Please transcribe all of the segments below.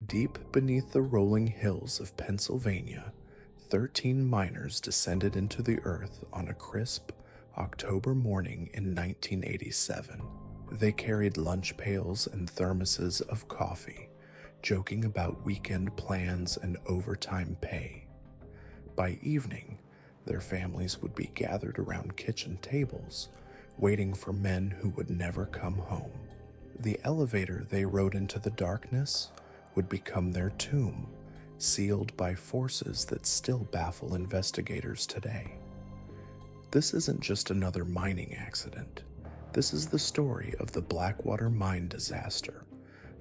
Deep beneath the rolling hills of Pennsylvania, 13 miners descended into the earth on a crisp October morning in 1987. They carried lunch pails and thermoses of coffee, joking about weekend plans and overtime pay. By evening, their families would be gathered around kitchen tables, waiting for men who would never come home. The elevator they rode into the darkness would become their tomb, sealed by forces that still baffle investigators today. This isn't just another mining accident. This is the story of the Blackwater mine disaster,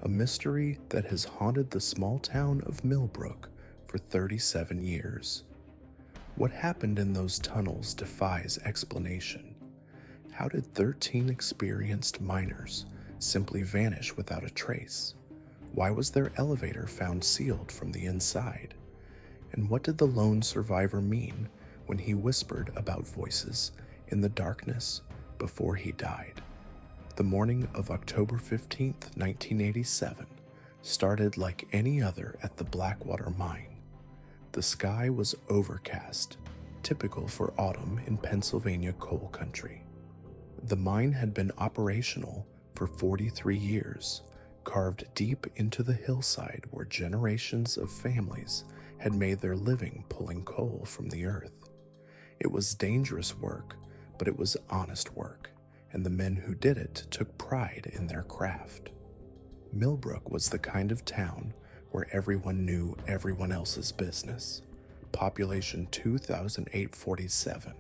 a mystery that has haunted the small town of Millbrook for 37 years. What happened in those tunnels defies explanation. How did 13 experienced miners simply vanish without a trace? Why was their elevator found sealed from the inside? And what did the lone survivor mean when he whispered about voices in the darkness before he died? The morning of October 15th, 1987, started like any other at the Blackwater mine. The sky was overcast, typical for autumn in Pennsylvania coal country. The mine had been operational for 43 years, carved deep into the hillside where generations of families had made their living pulling coal from the earth. It was dangerous work, but it was honest work, and the men who did it took pride in their craft. Millbrook was the kind of town where everyone knew everyone else's business. Population 2,847,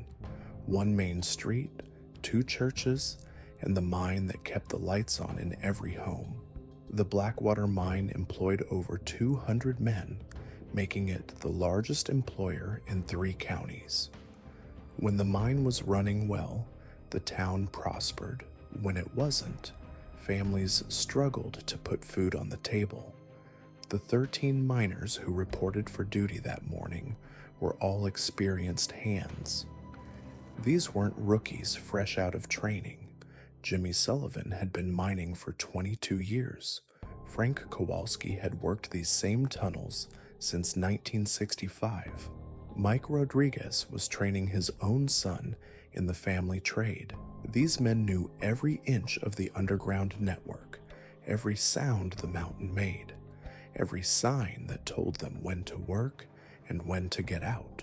one main street, 2 churches, and the mine that kept the lights on in every home. The Blackwater mine employed over 200 men, making it the largest employer in 3 counties. When the mine was running well, the town prospered. When it wasn't, families struggled to put food on the table. The 13 miners who reported for duty that morning were all experienced hands. These weren't rookies fresh out of training. Jimmy Sullivan had been mining for 22 years. Frank Kowalski had worked these same tunnels since 1965. Mike Rodriguez was training his own son in the family trade. These men knew every inch of the underground network, every sound the mountain made, every sign that told them when to work and when to get out.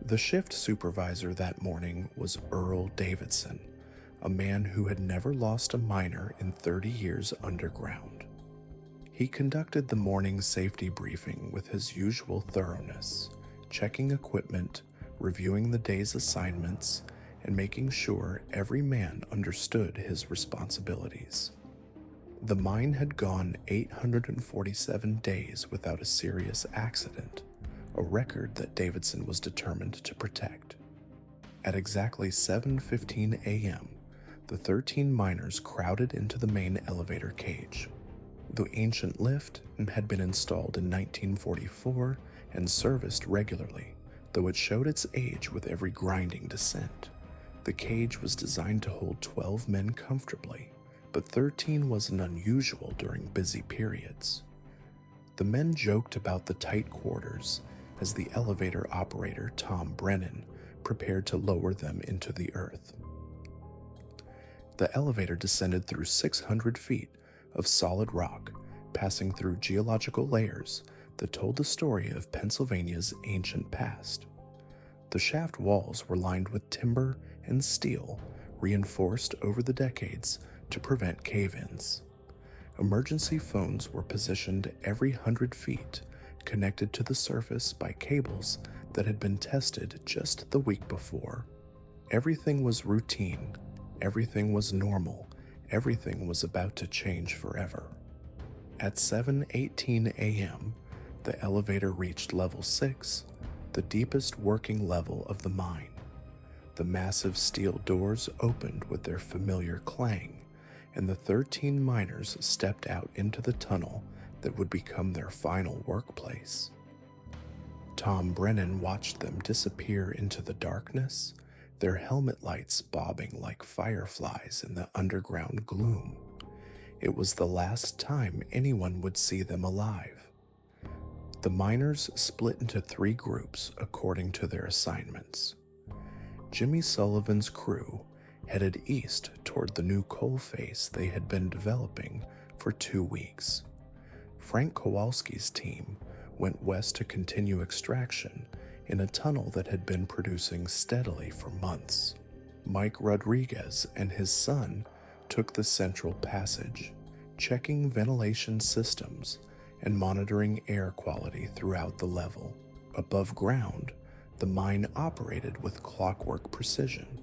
The shift supervisor that morning was Earl Davidson, a man who had never lost a miner in 30 years underground. He conducted the morning safety briefing with his usual thoroughness, checking equipment, reviewing the day's assignments, and making sure every man understood his responsibilities. The mine had gone 847 days without a serious accident, a record that Davidson was determined to protect. At exactly 7:15 a.m., the 13 miners crowded into the main elevator cage. The ancient lift had been installed in 1944 and serviced regularly, though it showed its age with every grinding descent. The cage was designed to hold 12 men comfortably, but 13 wasn't unusual during busy periods. The men joked about the tight quarters as the elevator operator, Tom Brennan, prepared to lower them into the earth. The elevator descended through 600 feet of solid rock, passing through geological layers that told the story of Pennsylvania's ancient past. The shaft walls were lined with timber and steel, reinforced over the decades to prevent cave-ins. Emergency phones were positioned every 100 feet, connected to the surface by cables that had been tested just the week before. Everything was routine, everything was normal, everything was about to change forever. At 7:18 a.m., the elevator reached level 6, the deepest working level of the mine. The massive steel doors opened with their familiar clang, and the 13 miners stepped out into the tunnel that would become their final workplace. Tom Brennan watched them disappear into the darkness, their helmet lights bobbing like fireflies in the underground gloom. it was the last time anyone would see them alive. The miners split into 3 groups according to their assignments. Jimmy Sullivan's crew headed east toward the new coal face they had been developing for 2 weeks. Frank Kowalski's team went west to continue extraction in a tunnel that had been producing steadily for months. Mike Rodriguez and his son took the central passage, checking ventilation systems and monitoring air quality throughout the level. Above ground, the mine operated with clockwork precision.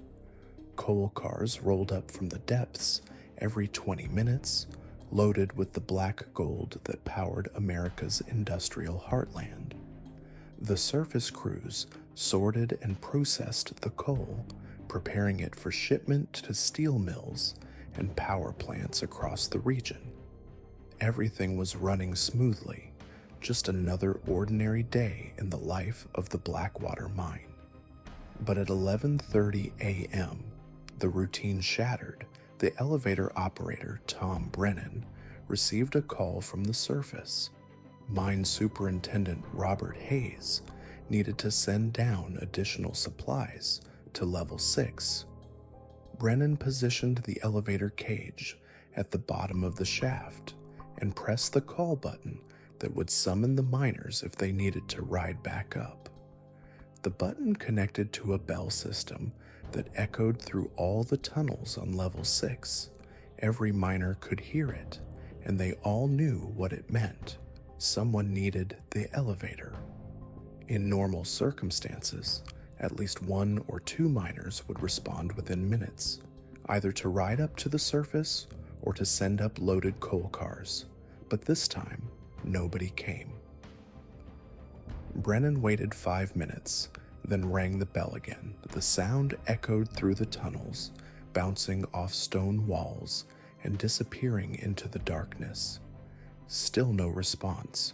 Coal cars rolled up from the depths every 20 minutes, loaded with the black gold that powered America's industrial heartland. The surface crews sorted and processed the coal, preparing it for shipment to steel mills and power plants across the region. Everything was running smoothly, just another ordinary day in the life of the Blackwater mine. But at 11:30 a.m., the routine shattered. The elevator operator, Tom Brennan, received a call from the surface. Mine Superintendent Robert Hayes needed to send down additional supplies to level 6. Brennan positioned the elevator cage at the bottom of the shaft and pressed the call button that would summon the miners if they needed to ride back up. The button connected to a bell system that echoed through all the tunnels on level 6. Every miner could hear it, and they all knew what it meant. Someone needed the elevator. In normal circumstances, at least 1 or 2 miners would respond within minutes, either to ride up to the surface or to send up loaded coal cars. But this time, nobody came. Brennan waited 5 minutes, then rang the bell again. The sound echoed through the tunnels, bouncing off stone walls and disappearing into the darkness. Still no response.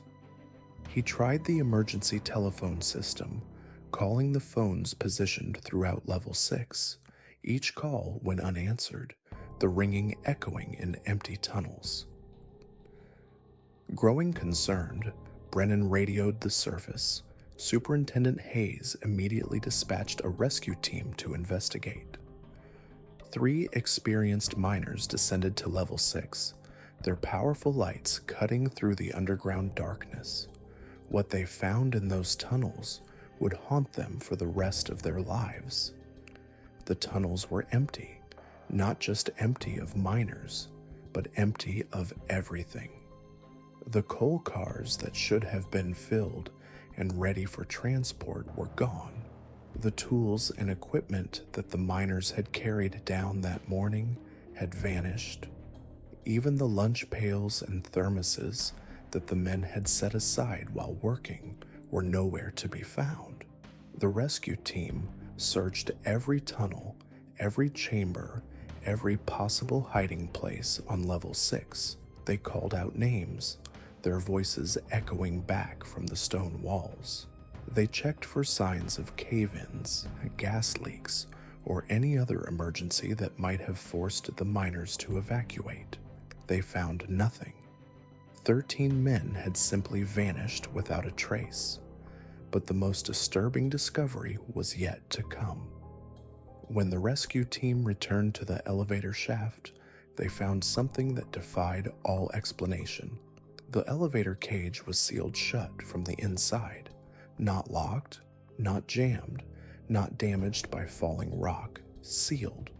He tried the emergency telephone system, calling the phones positioned throughout level 6. Each call went unanswered, the ringing echoing in empty tunnels. Growing concerned, Brennan radioed the surface. Superintendent Hayes immediately dispatched a rescue team to investigate. 3 experienced miners descended to level 6, their powerful lights cutting through the underground darkness. What they found in those tunnels would haunt them for the rest of their lives. The tunnels were empty, not just empty of miners, but empty of everything. The coal cars that should have been filled and ready for transport were gone. The tools and equipment that the miners had carried down that morning had vanished. Even the lunch pails and thermoses that the men had set aside while working were nowhere to be found. The rescue team searched every tunnel, every chamber, every possible hiding place on level 6. They called out names, their voices echoing back from the stone walls. They checked for signs of cave-ins, gas leaks, or any other emergency that might have forced the miners to evacuate. They found nothing. 13 men had simply vanished without a trace. But the most disturbing discovery was yet to come. When the rescue team returned to the elevator shaft, they found something that defied all explanation. The elevator cage was sealed shut from the inside, not locked, not jammed, not damaged by falling rock, sealed,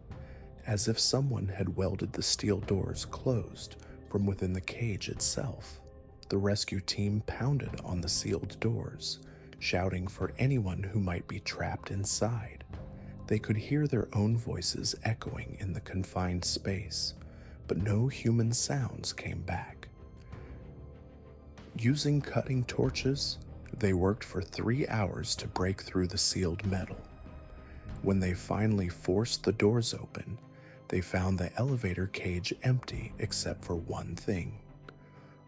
as if someone had welded the steel doors closed from within the cage itself. The rescue team pounded on the sealed doors, shouting for anyone who might be trapped inside. They could hear their own voices echoing in the confined space, but no human sounds came back. Using cutting torches, they worked for 3 hours to break through the sealed metal. When they finally forced the doors open, they found the elevator cage empty except for one thing.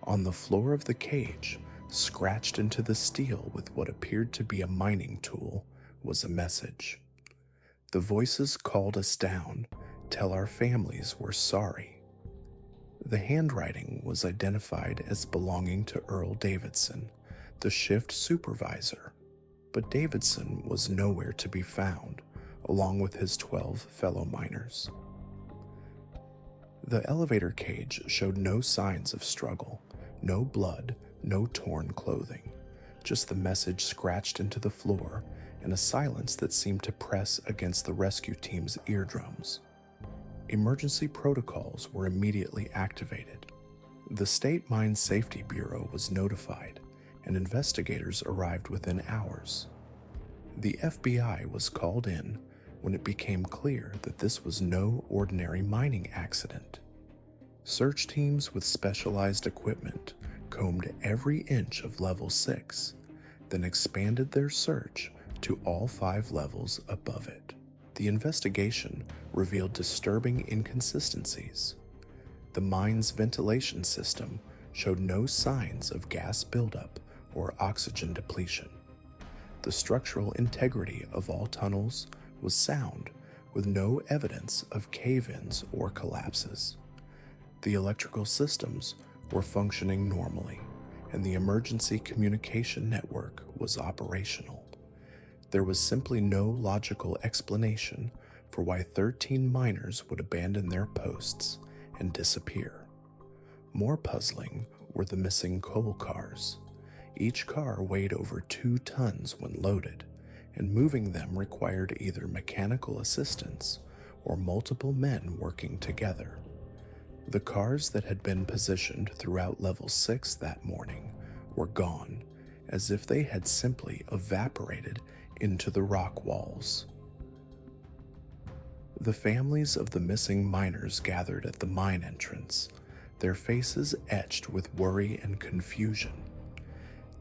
On the floor of the cage, scratched into the steel with what appeared to be a mining tool, was a message. The voices called us down, tell our families we're sorry. The handwriting was identified as belonging to Earl Davidson, the shift supervisor, but Davidson was nowhere to be found, along with his 12 fellow miners. The elevator cage showed no signs of struggle, no blood, no torn clothing, just the message scratched into the floor and a silence that seemed to press against the rescue team's eardrums. Emergency protocols were immediately activated. The State Mine Safety Bureau was notified, and investigators arrived within hours. The FBI was called in when it became clear that this was no ordinary mining accident. Search teams with specialized equipment combed every inch of level 6, then expanded their search to all 5 levels above it. The investigation revealed disturbing inconsistencies. The mine's ventilation system showed no signs of gas buildup or oxygen depletion. The structural integrity of all tunnels was sound, with no evidence of cave-ins or collapses. The electrical systems were functioning normally, and the emergency communication network was operational. There was simply no logical explanation for why 13 miners would abandon their posts and disappear. More puzzling were the missing coal cars. Each car weighed over 2 tons when loaded, and moving them required either mechanical assistance or multiple men working together. The cars that had been positioned throughout level 6 that morning were gone, as if they had simply evaporated into the rock walls. The families of the missing miners gathered at the mine entrance, their faces etched with worry and confusion.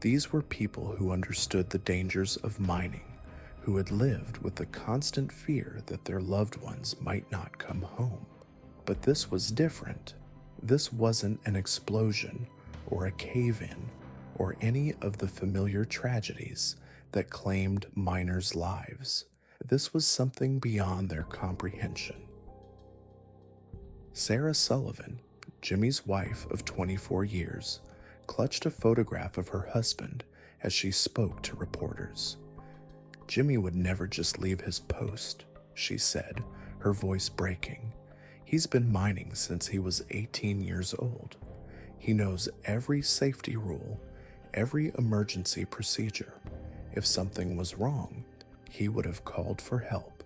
These were people who understood the dangers of mining, who had lived with the constant fear that their loved ones might not come home. But this was different. This wasn't an explosion or a cave-in or any of the familiar tragedies that claimed miners' lives. This was something beyond their comprehension. Sarah Sullivan, Jimmy's wife of 24 years, clutched a photograph of her husband as she spoke to reporters. Jimmy would never just leave his post, she said, her voice breaking. He's been mining since he was 18 years old. He knows every safety rule, every emergency procedure. If something was wrong, he would have called for help.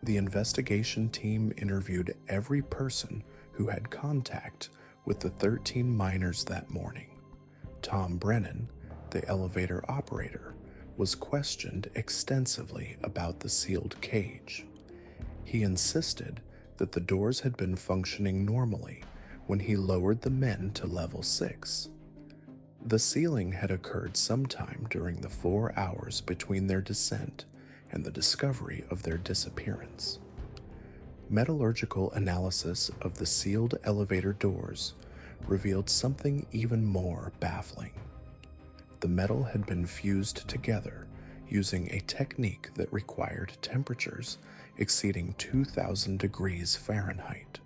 The investigation team interviewed every person who had contact with the 13 miners that morning. Tom Brennan, the elevator operator, was questioned extensively about the sealed cage. He insisted that the doors had been functioning normally when he lowered the men to level 6. The sealing had occurred sometime during the 4 hours between their descent and the discovery of their disappearance. Metallurgical analysis of the sealed elevator doors revealed something even more baffling. The metal had been fused together using a technique that required temperatures exceeding 2,000 degrees Fahrenheit.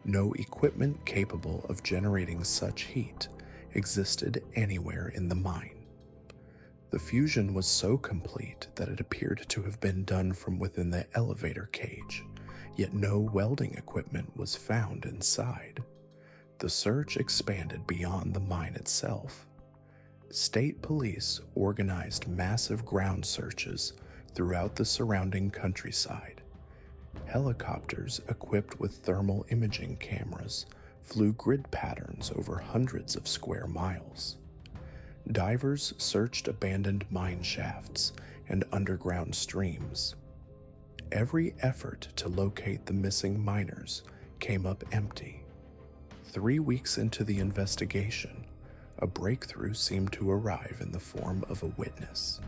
No equipment capable of generating such heat existed anywhere in the mine. The fusion was so complete that it appeared to have been done from within the elevator cage, yet no welding equipment was found inside. The search expanded beyond the mine itself. State police organized massive ground searches throughout the surrounding countryside. Helicopters equipped with thermal imaging cameras flew grid patterns over hundreds of square miles. Divers searched abandoned mine shafts and underground streams. Every effort to locate the missing miners came up empty. 3 weeks into the investigation, a breakthrough seemed to arrive in the form of a witness.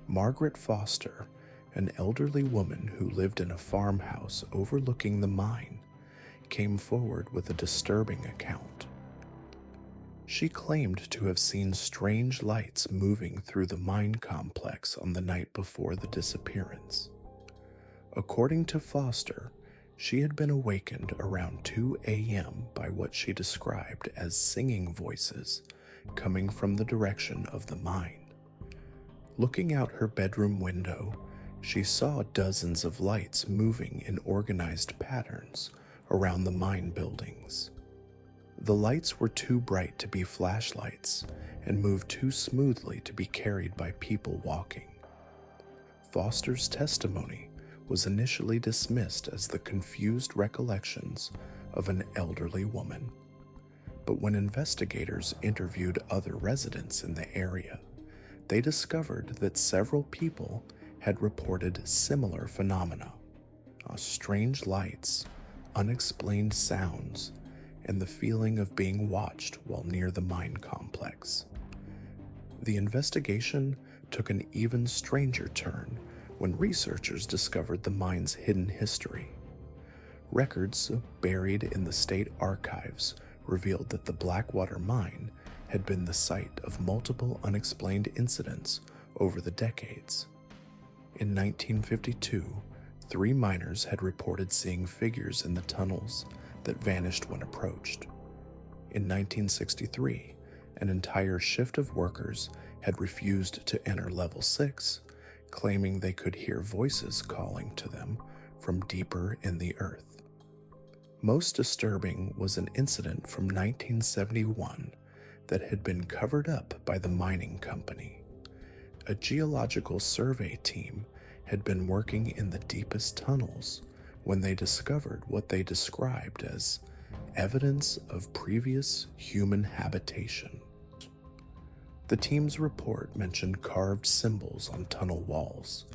Margaret Foster, an elderly woman who lived in a farmhouse overlooking the mine, came forward with a disturbing account. She claimed to have seen strange lights moving through the mine complex on the night before the disappearance. According to Foster, She had been awakened around 2 a.m. by what she described as singing voices coming from the direction of the mine. Looking out her bedroom window, she saw dozens of lights moving in organized patterns around the mine buildings. The lights were too bright to be flashlights and moved too smoothly to be carried by people walking. Foster's testimony was initially dismissed as the confused recollections of an elderly woman. But when investigators interviewed other residents in the area, they discovered that several people had reported similar phenomena: strange lights, unexplained sounds, and the feeling of being watched while near the mine complex. The investigation took an even stranger turn when researchers discovered the mine's hidden history. Records buried in the state archives revealed that the Blackwater mine had been the site of multiple unexplained incidents over the decades. In 1952, 3 miners had reported seeing figures in the tunnels that vanished when approached. In 1963, an entire shift of workers had refused to enter Level 6, claiming they could hear voices calling to them from deeper in the earth. Most disturbing was an incident from 1971 that had been covered up by the mining company. A geological survey team had been working in the deepest tunnels when they discovered what they described as evidence of previous human habitation. The team's report mentioned carved symbols on tunnel walls,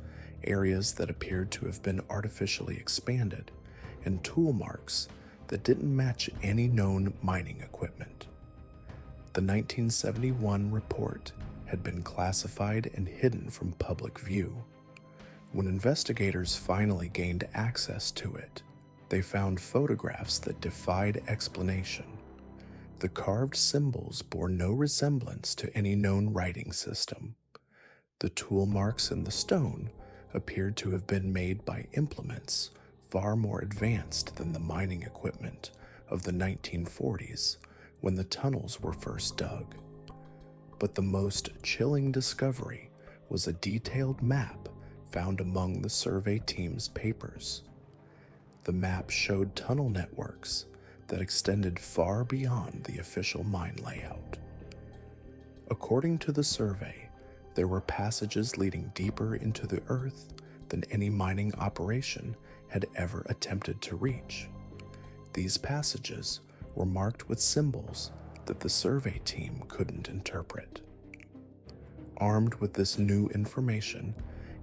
areas that appeared to have been artificially expanded, and tool marks that didn't match any known mining equipment. The 1971 report had been classified and hidden from public view. When investigators finally gained access to it, they found photographs that defied explanation. The carved symbols bore no resemblance to any known writing system. The tool marks in the stone appeared to have been made by implements far more advanced than the mining equipment of the 1940s when the tunnels were first dug. But the most chilling discovery was a detailed map found among the survey team's papers. The map showed tunnel networks that extended far beyond the official mine layout. According to the survey, there were passages leading deeper into the earth than any mining operation had ever attempted to reach. These passages were marked with symbols that the survey team couldn't interpret. Armed with this new information,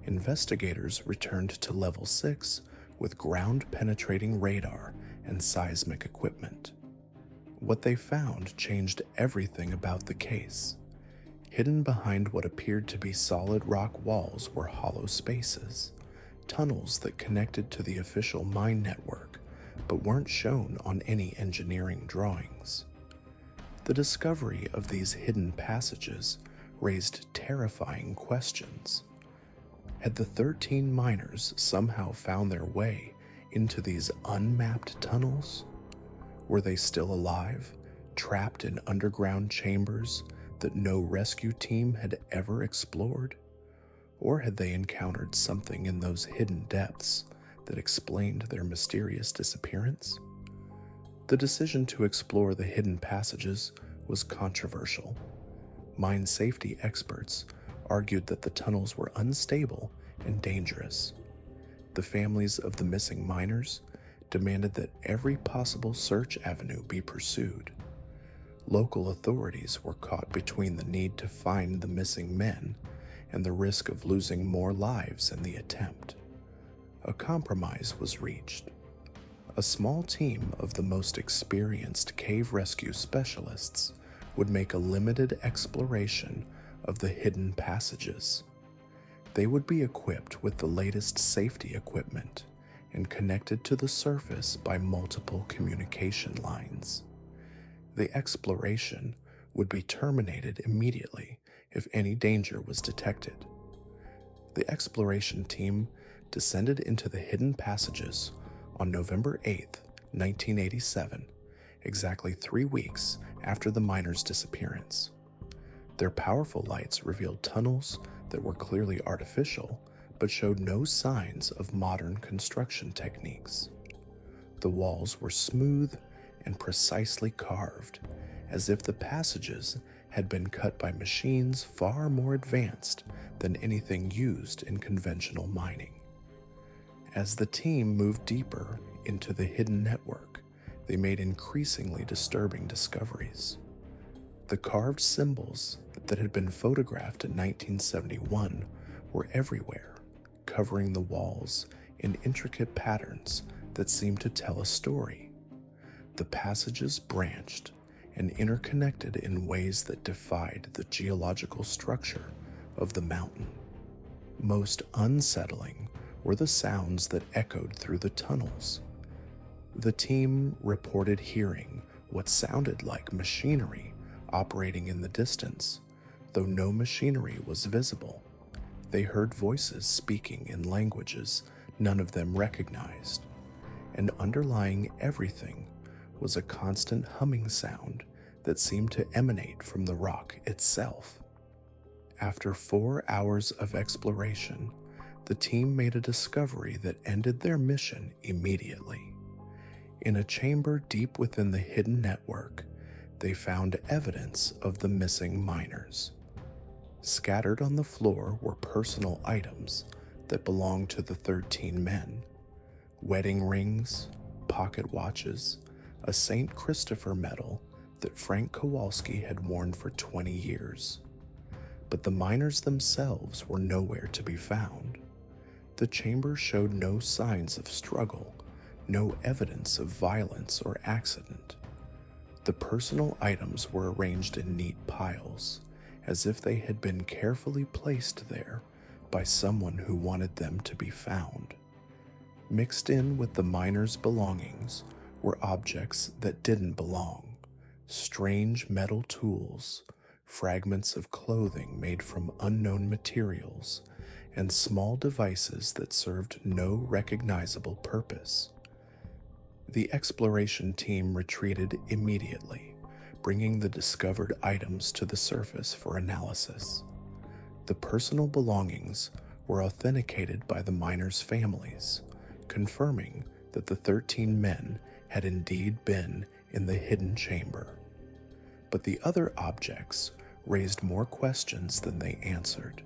investigators returned to Level 6 with ground-penetrating radar and seismic equipment. What they found changed everything about the case. Hidden behind what appeared to be solid rock walls were hollow spaces, tunnels that connected to the official mine network but weren't shown on any engineering drawings. The discovery of these hidden passages raised terrifying questions. Had the 13 miners somehow found their way into these unmapped tunnels? Were they still alive, trapped in underground chambers that no rescue team had ever explored? Or had they encountered something in those hidden depths that explained their mysterious disappearance? The decision to explore the hidden passages was controversial. Mine safety experts argued that the tunnels were unstable and dangerous. The families of the missing miners demanded that every possible search avenue be pursued. Local authorities were caught between the need to find the missing men and the risk of losing more lives in the attempt. A compromise was reached. A small team of the most experienced cave rescue specialists would make a limited exploration of the hidden passages. They would be equipped with the latest safety equipment and connected to the surface by multiple communication lines. The exploration would be terminated immediately if any danger was detected. The exploration team descended into the hidden passages On November 8th, 1987, exactly 3 weeks after the miners' disappearance. Their powerful lights revealed tunnels that were clearly artificial but showed no signs of modern construction techniques. The walls were smooth and precisely carved, as if the passages had been cut by machines far more advanced than anything used in conventional mining. As the team moved deeper into the hidden network, they made increasingly disturbing discoveries. The carved symbols that had been photographed in 1971 were everywhere, covering the walls in intricate patterns that seemed to tell a story. The passages branched and interconnected in ways that defied the geological structure of the mountain. Most unsettling were the sounds that echoed through the tunnels. The team reported hearing what sounded like machinery operating in the distance, though no machinery was visible. They heard voices speaking in languages none of them recognized, and underlying everything was a constant humming sound that seemed to emanate from the rock itself. After 4 hours of exploration, the team made a discovery that ended their mission immediately. In a chamber deep within the hidden network, they found evidence of the missing miners. Scattered on the floor were personal items that belonged to the 13 men: wedding rings, pocket watches, a St. Christopher medal that Frank Kowalski had worn for 20 years. But the miners themselves were nowhere to be found. The chamber showed no signs of struggle, no evidence of violence or accident. The personal items were arranged in neat piles, as if they had been carefully placed there by someone who wanted them to be found. Mixed in with the miners' belongings were objects that didn't belong: strange metal tools, fragments of clothing made from unknown materials, and small devices that served no recognizable purpose. The exploration team retreated immediately, bringing the discovered items to the surface for analysis. The personal belongings were authenticated by the miners' families, confirming that the 13 men had indeed been in the hidden chamber. But the other objects raised more questions than they answered.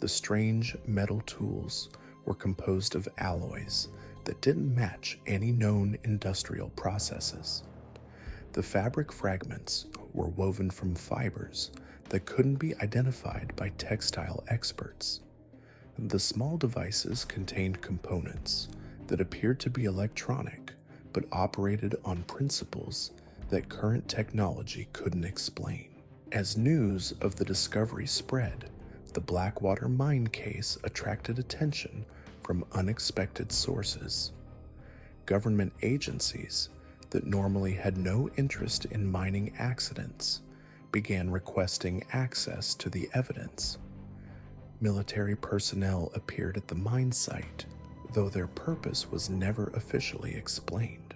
The strange metal tools were composed of alloys that didn't match any known industrial processes. The fabric fragments were woven from fibers that couldn't be identified by textile experts. The small devices contained components that appeared to be electronic but operated on principles that current technology couldn't explain. As news of the discovery spread, the Blackwater mine case attracted attention from unexpected sources. Government agencies that normally had no interest in mining accidents began requesting access to the evidence. Military personnel appeared at the mine site, though their purpose was never officially explained.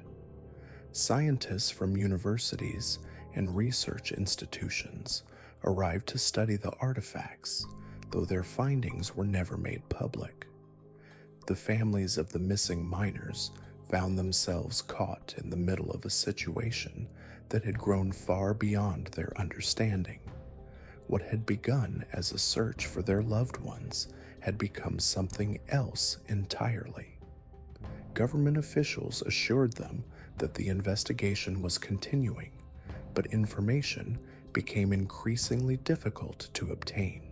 Scientists from universities and research institutions arrived to study the artifacts, though their findings were never made public. The families of the missing miners found themselves caught in the middle of a situation that had grown far beyond their understanding. What had begun as a search for their loved ones had become something else entirely. Government officials assured them that the investigation was continuing, but information became increasingly difficult to obtain.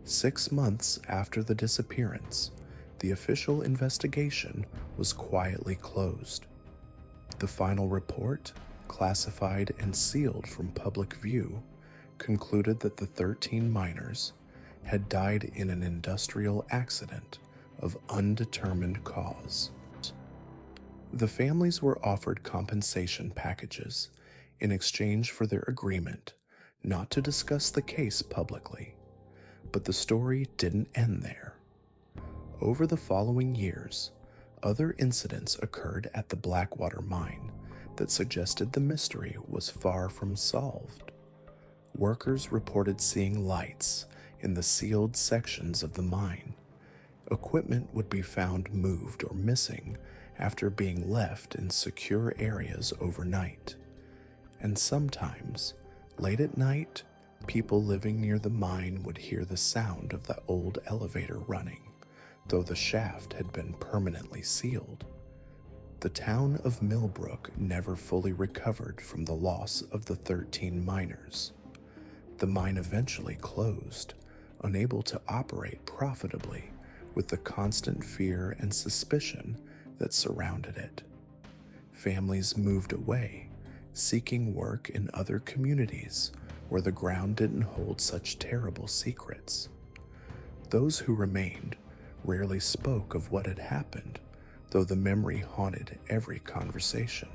6 months after the disappearance, the official investigation was quietly closed. The final report, classified and sealed from public view, concluded that the 13 miners had died in an industrial accident of undetermined cause. The families were offered compensation packages in exchange for their agreement not to discuss the case publicly, but the story didn't end there. Over the following years, Other incidents occurred at the Blackwater mine that suggested the mystery was far from solved. Workers reported seeing lights in the sealed sections of the mine. Equipment would be found moved or missing after being left in secure areas overnight. And sometimes, late at night, people living near the mine would hear the sound of the old elevator running, though the shaft had been permanently sealed. The town of Millbrook never fully recovered from the loss of the 13 miners. The mine eventually closed, unable to operate profitably with the constant fear and suspicion that surrounded it. Families moved away, seeking work in other communities where the ground didn't hold such terrible secrets. Those who remained rarely spoke of what had happened, though the memory haunted every conversation.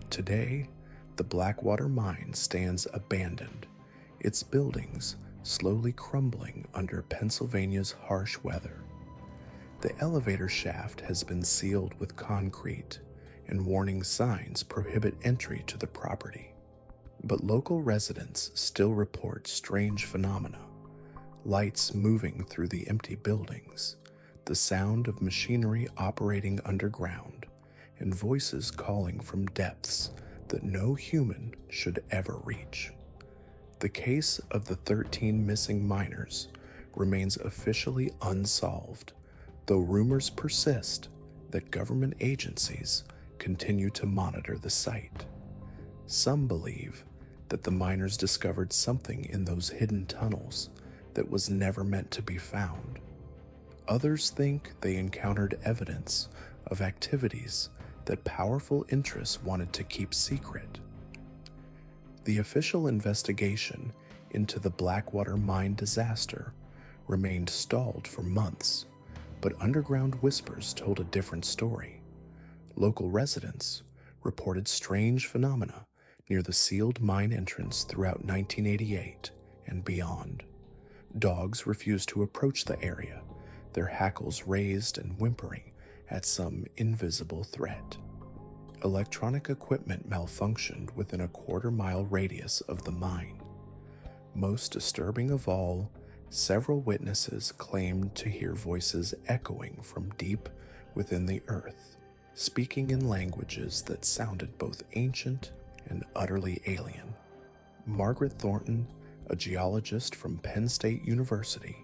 Today, the Blackwater mine stands abandoned, its buildings slowly crumbling under Pennsylvania's harsh weather. The elevator shaft has been sealed with concrete, and warning signs prohibit entry to the property. But local residents still report strange phenomena: lights moving through the empty buildings, the sound of machinery operating underground, and voices calling from depths that no human should ever reach. The case of the 13 missing miners remains officially unsolved, though rumors persist that government agencies continue to monitor the site. Some believe that the miners discovered something in those hidden tunnels that was never meant to be found. Others think they encountered evidence of activities that powerful interests wanted to keep secret. The official investigation into the Blackwater mine disaster remained stalled for months, but underground whispers told a different story. Local residents reported strange phenomena near the sealed mine entrance throughout 1988 and beyond. Dogs refused to approach the area, their hackles raised and whimpering at some invisible threat. Electronic equipment malfunctioned within a quarter-mile radius of the mine. Most disturbing of all, several witnesses claimed to hear voices echoing from deep within the earth, speaking in languages that sounded both ancient and utterly alien. Margaret Thornton, a geologist from Penn State University,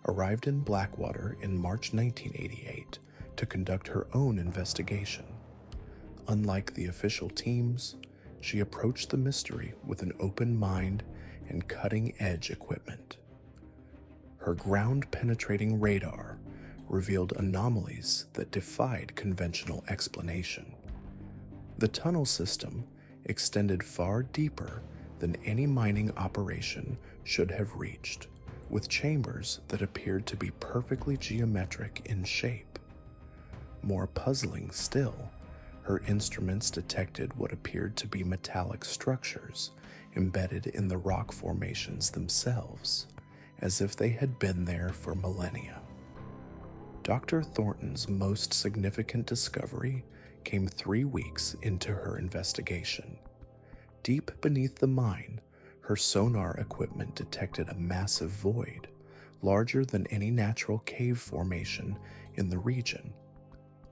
arrived in Blackwater in March 1988 to conduct her own investigation. Unlike the official teams, she approached the mystery with an open mind and cutting-edge equipment. Her ground-penetrating radar revealed anomalies that defied conventional explanation. The tunnel system extended far deeper than any mining operation should have reached, with chambers that appeared to be perfectly geometric in shape. More puzzling still, her instruments detected what appeared to be metallic structures embedded in the rock formations themselves, as if they had been there for millennia. Dr. Thornton's most significant discovery came 3 weeks into her investigation. Deep beneath the mine, her sonar equipment detected a massive void, larger than any natural cave formation in the region.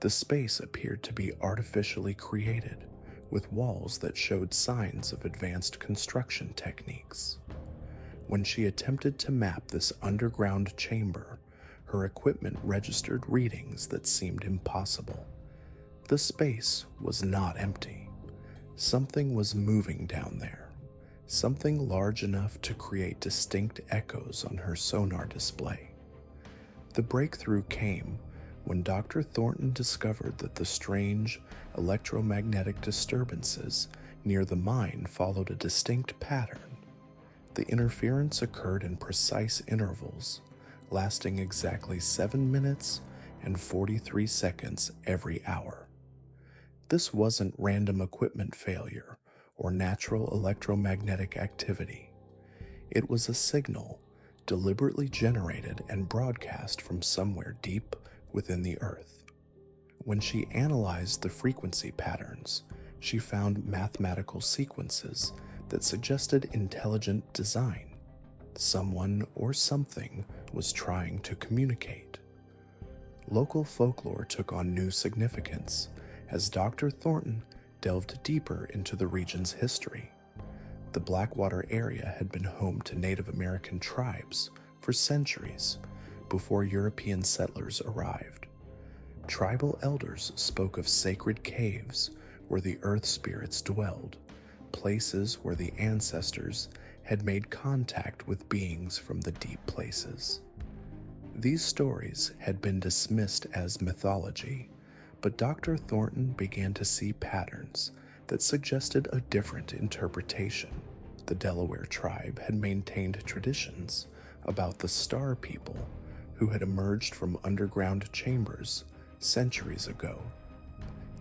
The space appeared to be artificially created, with walls that showed signs of advanced construction techniques. When she attempted to map this underground chamber, her equipment registered readings that seemed impossible. The space was not empty. Something was moving down there, something large enough to create distinct echoes on her sonar display. The breakthrough came when Dr. Thornton discovered that the strange electromagnetic disturbances near the mine followed a distinct pattern. The interference occurred in precise intervals, lasting exactly 7 minutes and 43 seconds every hour. This wasn't random equipment failure or natural electromagnetic activity. It was a signal deliberately generated and broadcast from somewhere deep within the earth. When she analyzed the frequency patterns, she found mathematical sequences that suggested intelligent design. Someone or something was trying to communicate. Local folklore took on new significance as Dr. Thornton delved deeper into the region's history. The Blackwater area had been home to Native American tribes for centuries before European settlers arrived. Tribal elders spoke of sacred caves where the earth spirits dwelled, places where the ancestors had made contact with beings from the deep places. These stories had been dismissed as mythology, but Dr. Thornton began to see patterns that suggested a different interpretation. The Delaware tribe had maintained traditions about the Star People who had emerged from underground chambers centuries ago.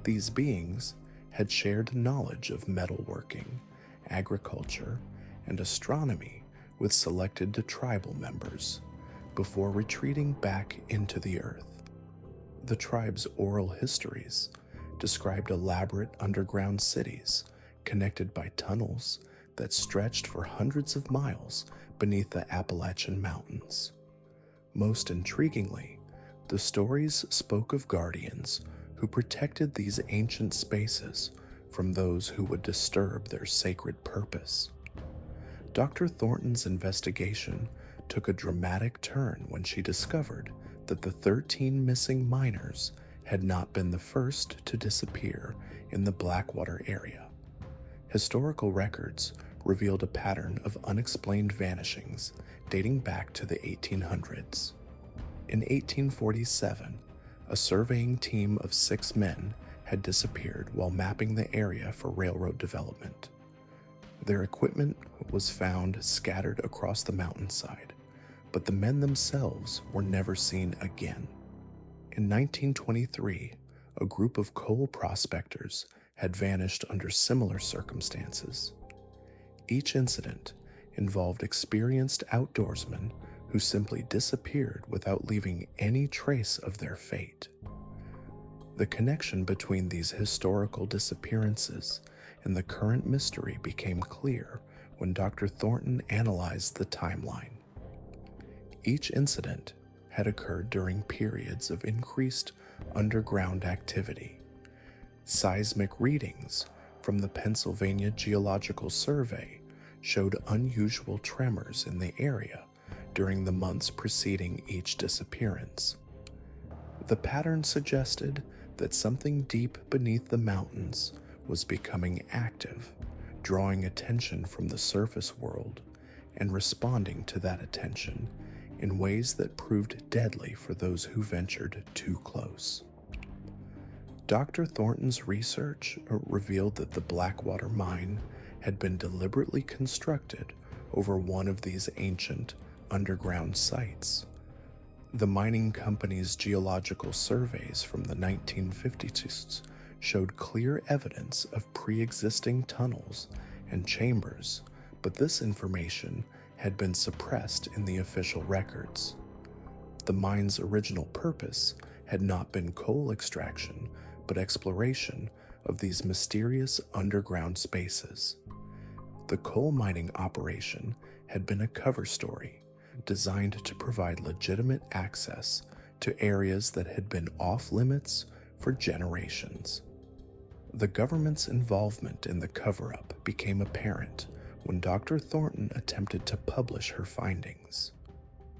These beings had shared knowledge of metalworking, agriculture, and astronomy with selected tribal members before retreating back into the earth. The tribe's oral histories described elaborate underground cities connected by tunnels that stretched for hundreds of miles beneath the Appalachian Mountains. Most intriguingly, the stories spoke of guardians who protected these ancient spaces from those who would disturb their sacred purpose. Dr. Thornton's investigation took a dramatic turn when she discovered that the 13 missing miners had not been the first to disappear in the Blackwater area. Historical records revealed a pattern of unexplained vanishings dating back to the 1800s. In 1847, a surveying team of 6 men had disappeared while mapping the area for railroad development. Their equipment was found scattered across the mountainside, but the men themselves were never seen again. In 1923, a group of coal prospectors had vanished under similar circumstances. Each incident involved experienced outdoorsmen who simply disappeared without leaving any trace of their fate. The connection between these historical disappearances and the current mystery became clear when Dr. Thornton analyzed the timeline. Each incident had occurred during periods of increased underground activity. Seismic readings from the Pennsylvania Geological Survey showed unusual tremors in the area during the months preceding each disappearance. The pattern suggested that something deep beneath the mountains was becoming active, drawing attention from the surface world and responding to that attention in ways that proved deadly for those who ventured too close. Dr. Thornton's research revealed that the Blackwater mine had been deliberately constructed over one of these ancient underground sites. The mining company's geological surveys from the 1950s showed clear evidence of pre-existing tunnels and chambers, but this information had been suppressed in the official records. The mine's original purpose had not been coal extraction, but exploration of these mysterious underground spaces. The coal mining operation had been a cover story designed to provide legitimate access to areas that had been off limits for generations. The government's involvement in the cover-up became apparent when Dr. Thornton attempted to publish her findings.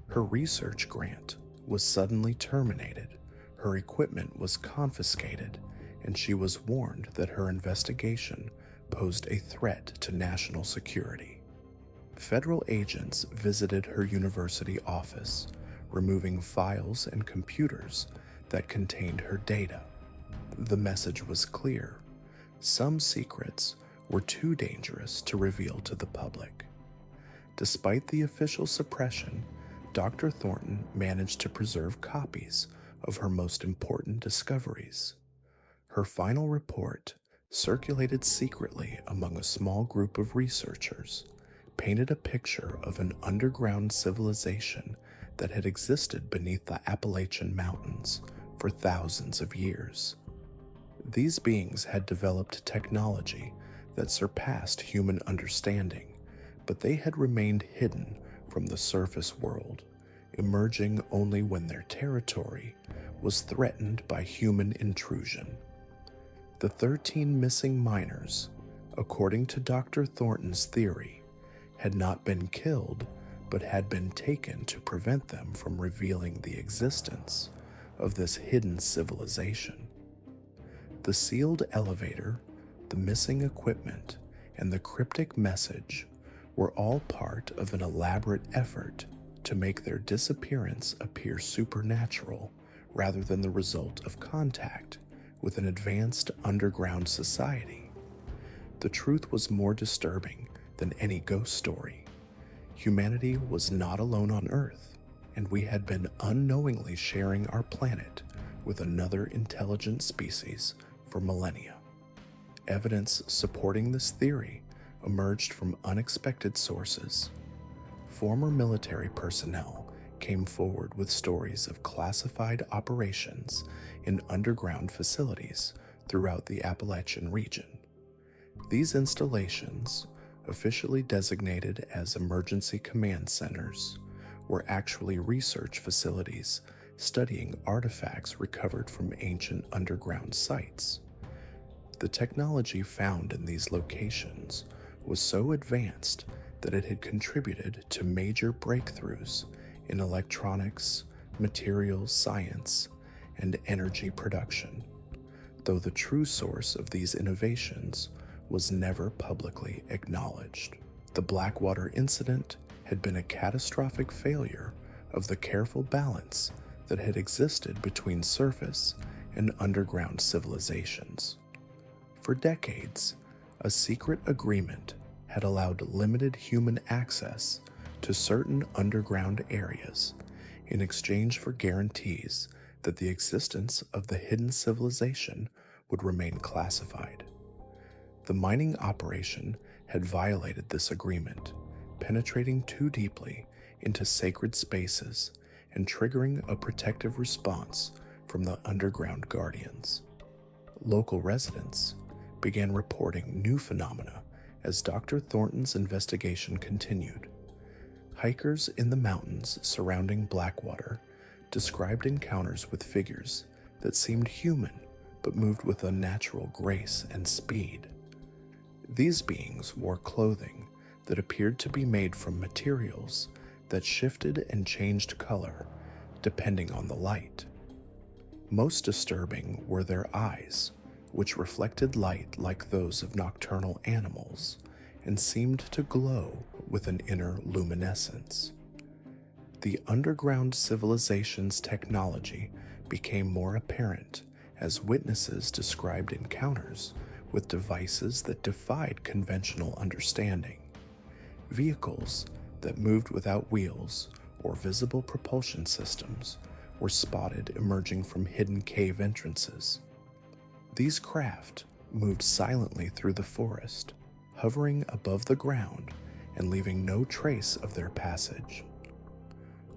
Her research grant was suddenly terminated, her equipment was confiscated, and she was warned that her investigation posed a threat to national security. Federal agents visited her university office, removing files and computers that contained her data. The message was clear: some secrets were too dangerous to reveal to the public. Despite the official suppression, Dr. Thornton managed to preserve copies of her most important discoveries. Her final report, circulated secretly among a small group of researchers, painted a picture of an underground civilization that had existed beneath the Appalachian Mountains for thousands of years. These beings had developed technology that surpassed human understanding, but they had remained hidden from the surface world, emerging only when their territory was threatened by human intrusion. The 13 missing miners, according to Dr. Thornton's theory, had not been killed but had been taken to prevent them from revealing the existence of this hidden civilization. The sealed elevator, the missing equipment, and the cryptic message were all part of an elaborate effort to make their disappearance appear supernatural rather than the result of contact with an advanced underground society. The truth was more disturbing than any ghost story. Humanity was not alone on Earth, and we had been unknowingly sharing our planet with another intelligent species for millennia. Evidence supporting this theory emerged from unexpected sources. Former military personnel came forward with stories of classified operations in underground facilities throughout the Appalachian region. These installations, officially designated as emergency command centers, were actually research facilities studying artifacts recovered from ancient underground sites. The technology found in these locations was so advanced that it had contributed to major breakthroughs in electronics, materials science, and energy production, though the true source of these innovations was never publicly acknowledged. The Blackwater incident had been a catastrophic failure of the careful balance that had existed between surface and underground civilizations. For decades, a secret agreement had allowed limited human access to certain underground areas in exchange for guarantees that the existence of the hidden civilization would remain classified. The mining operation had violated this agreement, penetrating too deeply into sacred spaces and triggering a protective response from the underground guardians. Local residents began reporting new phenomena as Dr. Thornton's investigation continued. Hikers in the mountains surrounding Blackwater described encounters with figures that seemed human but moved with unnatural grace and speed. These beings wore clothing that appeared to be made from materials that shifted and changed color depending on the light. Most disturbing were their eyes, which reflected light like those of nocturnal animals and seemed to glow with an inner luminescence. The underground civilization's technology became more apparent as witnesses described encounters with devices that defied conventional understanding. Vehicles that moved without wheels or visible propulsion systems were spotted emerging from hidden cave entrances. These craft moved silently through the forest, hovering above the ground and leaving no trace of their passage.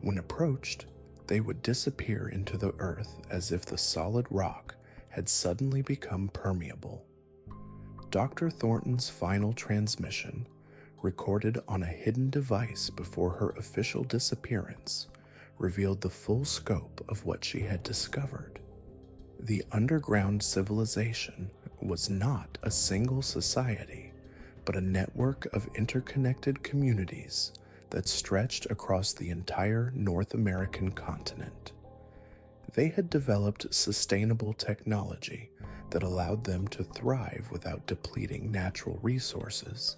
When approached, they would disappear into the earth as if the solid rock had suddenly become permeable. Dr. Thornton's final transmission, recorded on a hidden device before her official disappearance, revealed the full scope of what she had discovered. The underground civilization was not a single society, but a network of interconnected communities that stretched across the entire North American continent. They had developed sustainable technology that allowed them to thrive without depleting natural resources,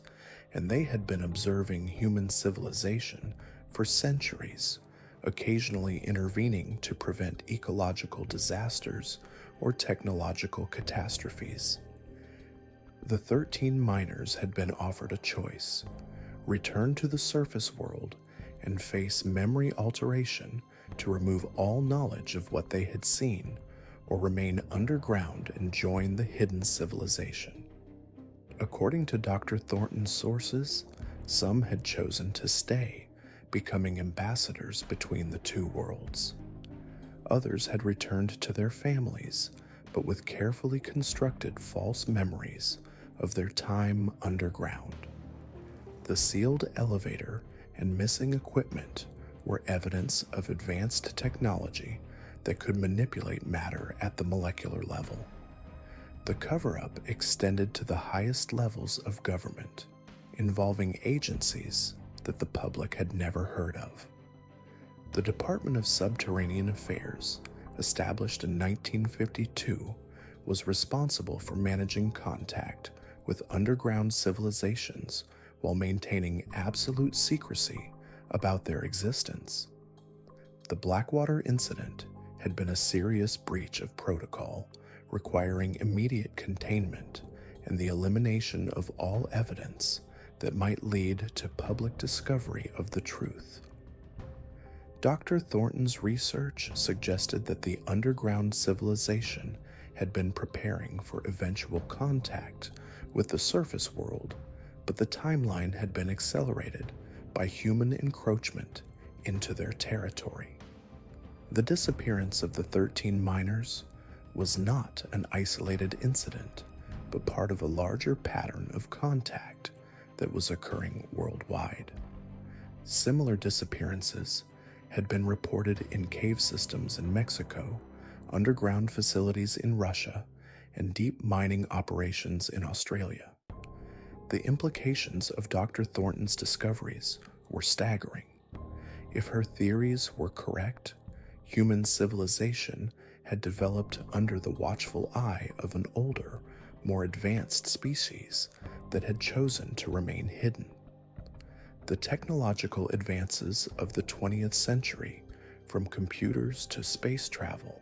and they had been observing human civilization for centuries, occasionally intervening to prevent ecological disasters or technological catastrophes. The 13 miners had been offered a choice: return to the surface world and face memory alteration to remove all knowledge of what they had seen, or remain underground and join the hidden civilization. According to Dr. Thornton's sources, some had chosen to stay, becoming ambassadors between the two worlds. Others had returned to their families, but with carefully constructed false memories of their time underground. The sealed elevator and missing equipment were evidence of advanced technology that could manipulate matter at the molecular level. The cover-up extended to the highest levels of government, involving agencies that the public had never heard of. The Department of Subterranean Affairs, established in 1952, was responsible for managing contact with underground civilizations while maintaining absolute secrecy about their existence. The Blackwater incident had been a serious breach of protocol, requiring immediate containment and the elimination of all evidence that might lead to public discovery of the truth. Dr. Thornton's research suggested that the underground civilization had been preparing for eventual contact with the surface world, but the timeline had been accelerated by human encroachment into their territory. The disappearance of the 13 miners was not an isolated incident, but part of a larger pattern of contact that was occurring worldwide. Similar disappearances had been reported in cave systems in Mexico, underground facilities in Russia, and deep mining operations in Australia. The implications of Dr. Thornton's discoveries were staggering. If her theories were correct, human civilization had developed under the watchful eye of an older, more advanced species that had chosen to remain hidden. The technological advances of the 20th century, from computers to space travel,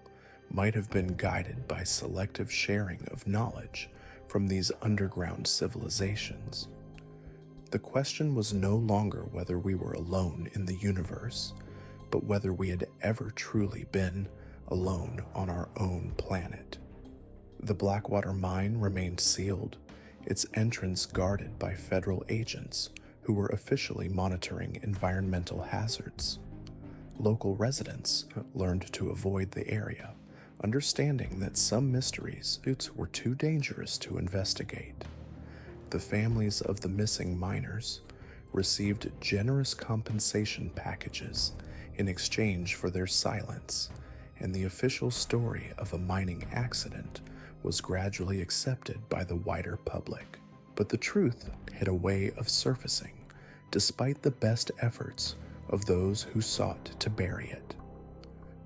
might have been guided by selective sharing of knowledge from these underground civilizations. The question was no longer whether we were alone in the universe, but whether we had ever truly been alone on our own planet. The Blackwater mine remained sealed, its entrance guarded by federal agents who were officially monitoring environmental hazards. Local residents learned to avoid the area, understanding that some mysteries were too dangerous to investigate. The families of the missing miners received generous compensation packages in exchange for their silence, and the official story of a mining accident was gradually accepted by the wider public. But the truth had a way of surfacing, despite the best efforts of those who sought to bury it.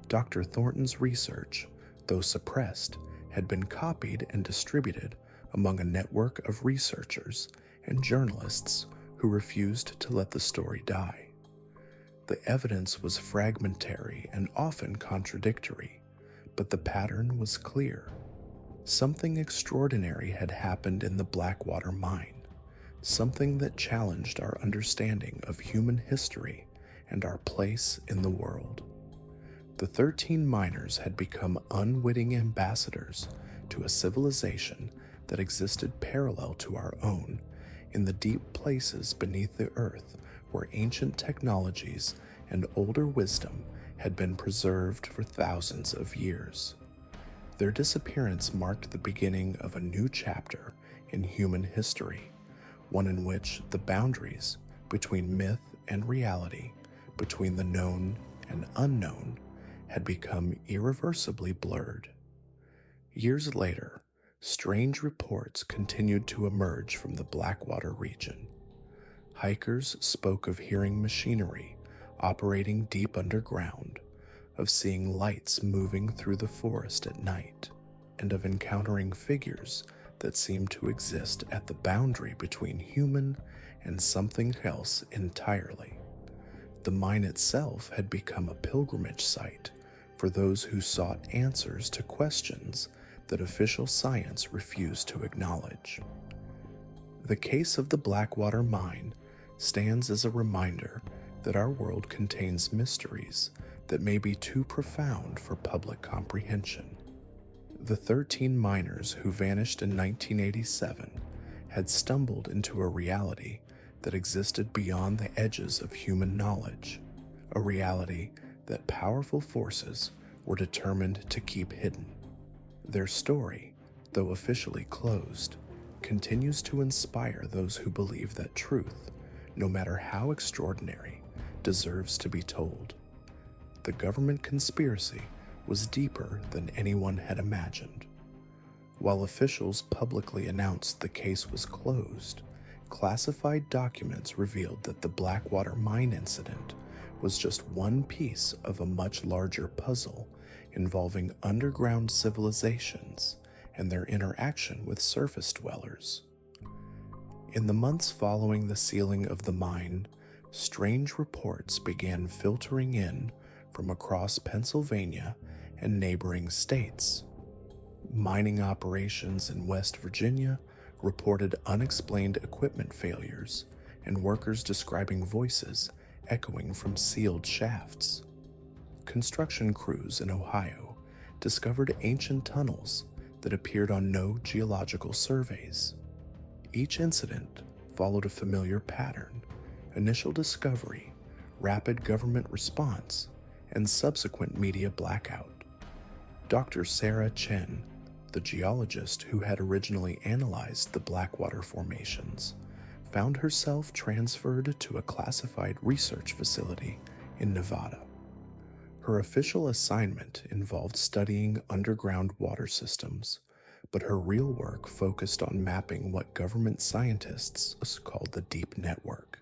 Dr. Thornton's research, though suppressed, had been copied and distributed among a network of researchers and journalists who refused to let the story die. The evidence was fragmentary and often contradictory, but the pattern was clear. Something extraordinary had happened in the Blackwater mine, something that challenged our understanding of human history and our place in the world. The 13 miners had become unwitting ambassadors to a civilization that existed parallel to our own in the deep places beneath the earth where ancient technologies and older wisdom had been preserved for thousands of years. Their disappearance marked the beginning of a new chapter in human history, one in which the boundaries between myth and reality, between the known and unknown, had become irreversibly blurred. Years later, strange reports continued to emerge from the Blackwater region. Hikers spoke of hearing machinery operating deep underground, of seeing lights moving through the forest at night, and of encountering figures that seemed to exist at the boundary between human and something else entirely. The mine itself had become a pilgrimage site for those who sought answers to questions that official science refused to acknowledge. The case of the Blackwater mine stands as a reminder that our world contains mysteries that may be too profound for public comprehension. The 13 miners who vanished in 1987 had stumbled into a reality that existed beyond the edges of human knowledge, a reality that powerful forces were determined to keep hidden. Their story, though officially closed, continues to inspire those who believe that truth, no matter how extraordinary, deserves to be told. The government conspiracy was deeper than anyone had imagined. While officials publicly announced the case was closed, classified documents revealed that the Blackwater mine incident was just one piece of a much larger puzzle involving underground civilizations and their interaction with surface dwellers. In the months following the sealing of the mine, strange reports began filtering in from across Pennsylvania and neighboring states. Mining operations in West Virginia reported unexplained equipment failures and workers describing voices echoing from sealed shafts. Construction crews in Ohio discovered ancient tunnels that appeared on no geological surveys. Each incident followed a familiar pattern: initial discovery, rapid government response, and subsequent media blackout. Dr. Sarah Chen, the geologist who had originally analyzed the Blackwater formations, found herself transferred to a classified research facility in Nevada. Her official assignment involved studying underground water systems, but her real work focused on mapping what government scientists called the Deep Network.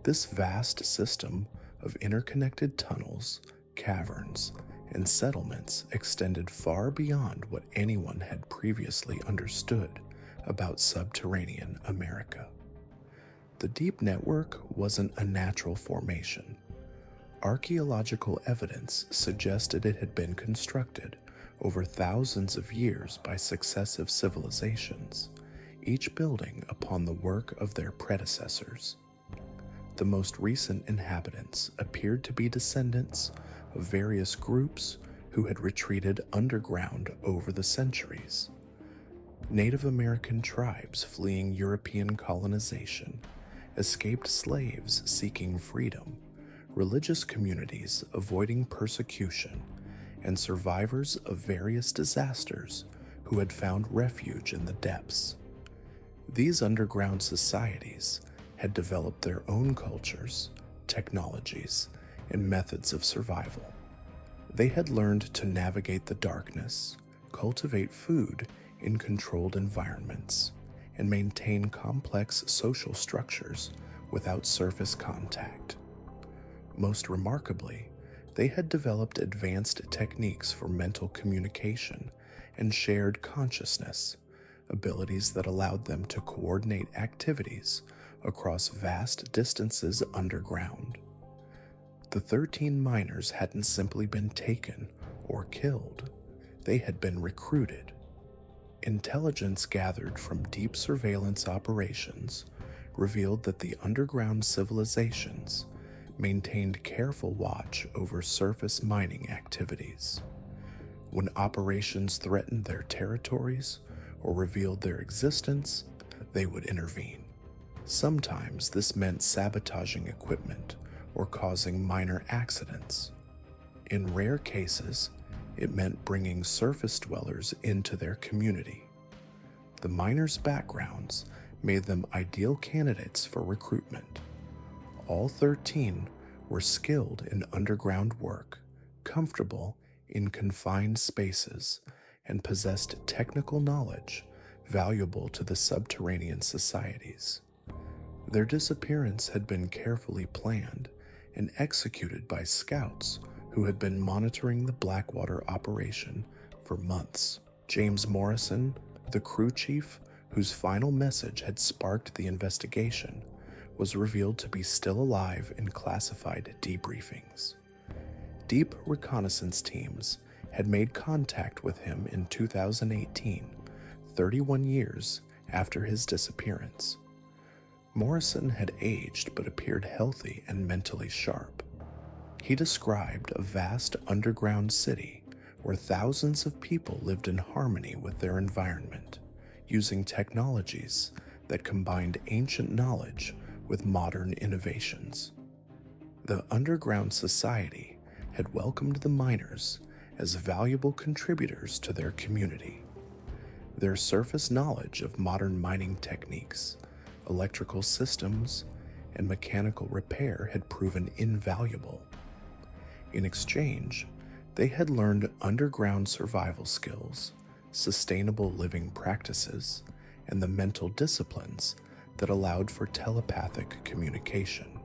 This vast system of interconnected tunnels, caverns, and settlements extended far beyond what anyone had previously understood about subterranean America. The Deep Network wasn't a natural formation. Archaeological evidence suggested it had been constructed over thousands of years by successive civilizations, each building upon the work of their predecessors. The most recent inhabitants appeared to be descendants of various groups who had retreated underground over the centuries. Native American tribes fleeing European colonization, escaped slaves seeking freedom, religious communities avoiding persecution, and survivors of various disasters who had found refuge in the depths. These underground societies had developed their own cultures, technologies, and methods of survival. They had learned to navigate the darkness, cultivate food in controlled environments, and maintain complex social structures without surface contact. Most remarkably, they had developed advanced techniques for mental communication and shared consciousness, abilities that allowed them to coordinate activities across vast distances underground. The 13 miners hadn't simply been taken or killed, they had been recruited. Intelligence gathered from deep surveillance operations revealed that the underground civilizations maintained careful watch over surface mining activities. When operations threatened their territories or revealed their existence, they would intervene. Sometimes this meant sabotaging equipment or causing minor accidents. In rare cases, it meant bringing surface dwellers into their community. The miners' backgrounds made them ideal candidates for recruitment. All 13 were skilled in underground work, comfortable in confined spaces, and possessed technical knowledge valuable to the subterranean societies. Their disappearance had been carefully planned and executed by scouts who had been monitoring the Blackwater operation for months. James Morrison, the crew chief whose final message had sparked the investigation, was revealed to be still alive in classified debriefings. Deep reconnaissance teams had made contact with him in 2018, 31 years after his disappearance. Morrison had aged but appeared healthy and mentally sharp. He described a vast underground city where thousands of people lived in harmony with their environment, using technologies that combined ancient knowledge with modern innovations. The underground society had welcomed the miners as valuable contributors to their community. Their surface knowledge of modern mining techniques, electrical systems, and mechanical repair had proven invaluable. In exchange, they had learned underground survival skills, sustainable living practices, and the mental disciplines that allowed for telepathic communication.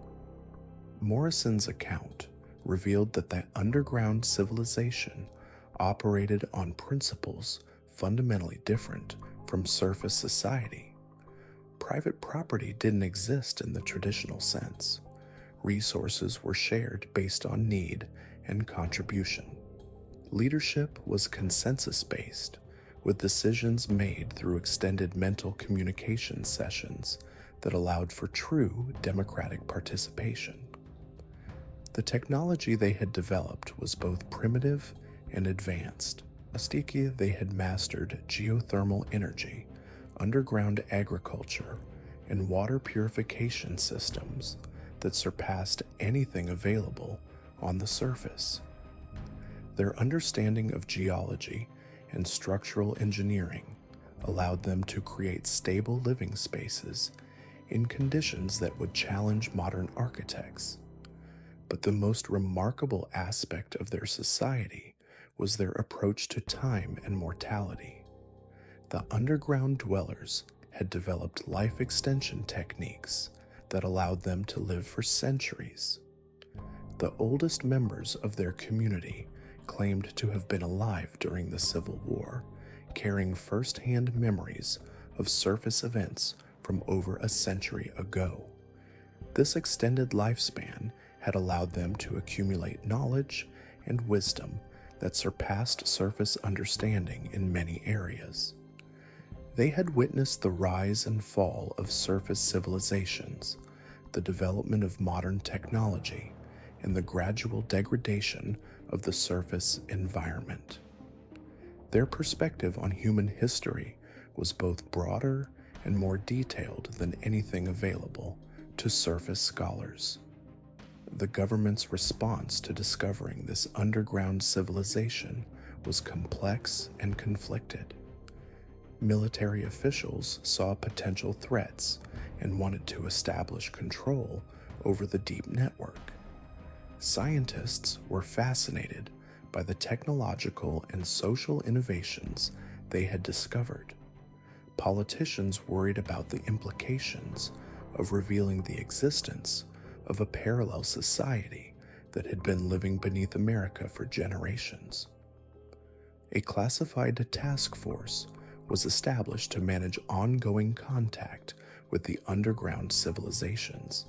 Morrison's account revealed that the underground civilization operated on principles fundamentally different from surface society. Private property didn't exist in the traditional sense. Resources were shared based on need and contribution. Leadership was consensus-based, with decisions made through extended mental communication sessions that allowed for true democratic participation. The technology they had developed was both primitive and advanced. Azteca, they had mastered geothermal energy, underground agriculture, and water purification systems that surpassed anything available on the surface. Their understanding of geology and structural engineering allowed them to create stable living spaces in conditions that would challenge modern architects. But the most remarkable aspect of their society was their approach to time and mortality. The underground dwellers had developed life extension techniques that allowed them to live for centuries. The oldest members of their community claimed to have been alive during the Civil War, carrying first-hand memories of surface events from over a century ago. This extended lifespan had allowed them to accumulate knowledge and wisdom that surpassed surface understanding in many areas. They had witnessed the rise and fall of surface civilizations, the development of modern technology, and the gradual degradation of the surface environment. Their perspective on human history was both broader and more detailed than anything available to surface scholars. The government's response to discovering this underground civilization was complex and conflicted. Military officials saw potential threats and wanted to establish control over the deep network. Scientists were fascinated by the technological and social innovations they had discovered. Politicians worried about the implications of revealing the existence of a parallel society that had been living beneath America for generations. A classified task force was established to manage ongoing contact with the underground civilizations.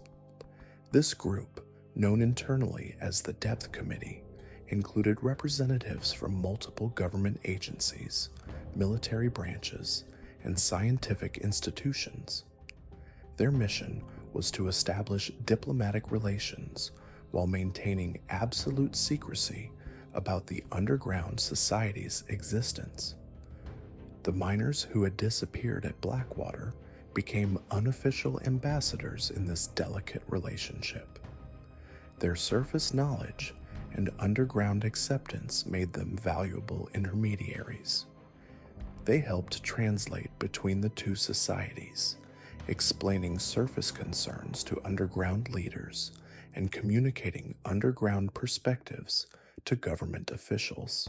This group, known internally as the Depth Committee, included representatives from multiple government agencies, military branches, and scientific institutions. Their mission was to establish diplomatic relations while maintaining absolute secrecy about the underground society's existence. The miners who had disappeared at Blackwater became unofficial ambassadors in this delicate relationship. Their surface knowledge and underground acceptance made them valuable intermediaries. They helped translate between the two societies, explaining surface concerns to underground leaders and communicating underground perspectives to government officials.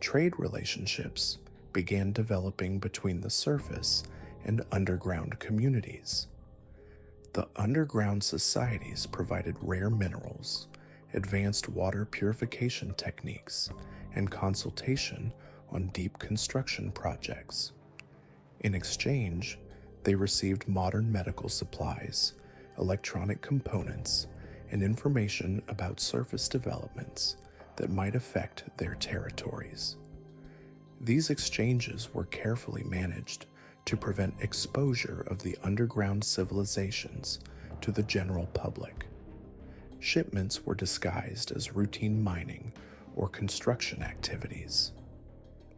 Trade relationships began developing between the surface and underground communities. The underground societies provided rare minerals, advanced water purification techniques, and consultation on deep construction projects. In exchange, they received modern medical supplies, electronic components, and information about surface developments that might affect their territories. These exchanges were carefully managed to prevent exposure of the underground civilizations to the general public. Shipments were disguised as routine mining or construction activities.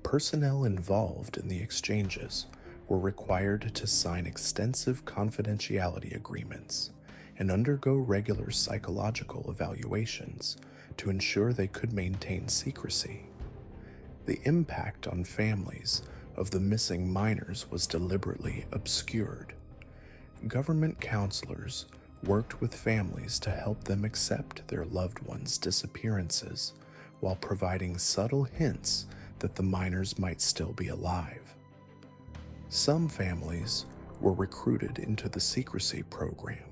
Personnel involved in the exchanges were required to sign extensive confidentiality agreements and undergo regular psychological evaluations to ensure they could maintain secrecy. The impact on families of the missing minors was deliberately obscured. Government counselors worked with families to help them accept their loved ones' disappearances while providing subtle hints that the minors might still be alive. Some families were recruited into the secrecy program,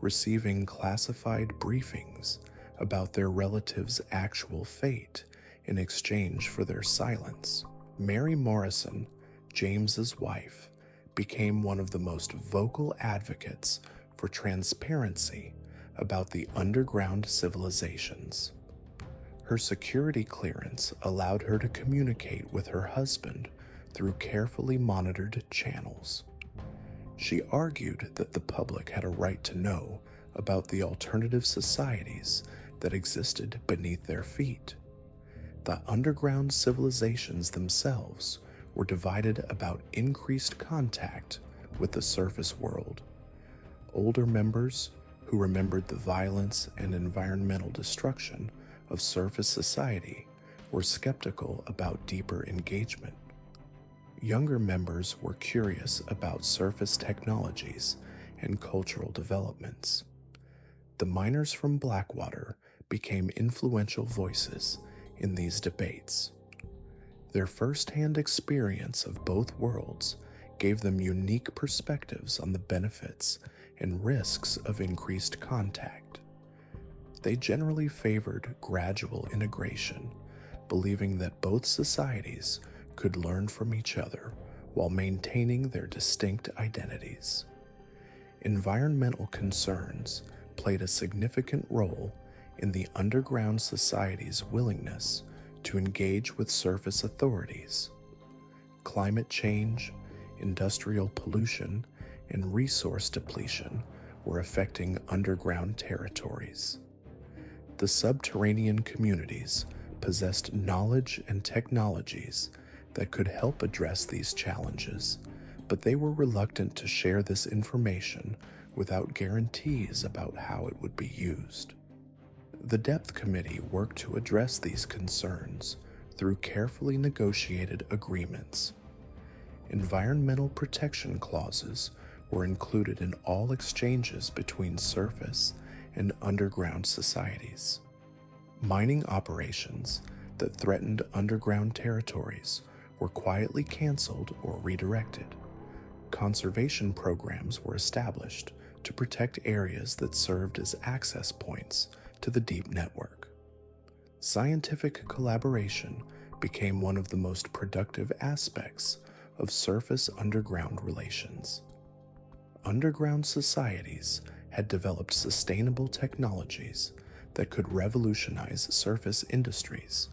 receiving classified briefings about their relatives' actual fate in exchange for their silence. Mary Morrison, James's wife, became one of the most vocal advocates for transparency about the underground civilizations. Her security clearance allowed her to communicate with her husband through carefully monitored channels. She argued that the public had a right to know about the alternative societies that existed beneath their feet. The underground civilizations themselves were divided about increased contact with the surface world. Older members, who remembered the violence and environmental destruction of surface society, were skeptical about deeper engagement. Younger members were curious about surface technologies and cultural developments. The miners from Blackwater became influential voices in these debates. Their first-hand experience of both worlds gave them unique perspectives on the benefits and risks of increased contact. They generally favored gradual integration, believing that both societies could learn from each other while maintaining their distinct identities. Environmental concerns played a significant role in the underground society's willingness to engage with surface authorities. Climate change, industrial pollution, and resource depletion were affecting underground territories. The subterranean communities possessed knowledge and technologies that could help address these challenges, but they were reluctant to share this information without guarantees about how it would be used. The Depth Committee worked to address these concerns through carefully negotiated agreements. Environmental protection clauses were included in all exchanges between surface and underground societies. Mining operations that threatened underground territories were quietly canceled or redirected. Conservation programs were established to protect areas that served as access points to the deep network. Scientific collaboration became one of the most productive aspects of surface-underground relations. Underground societies had developed sustainable technologies that could revolutionize surface industries.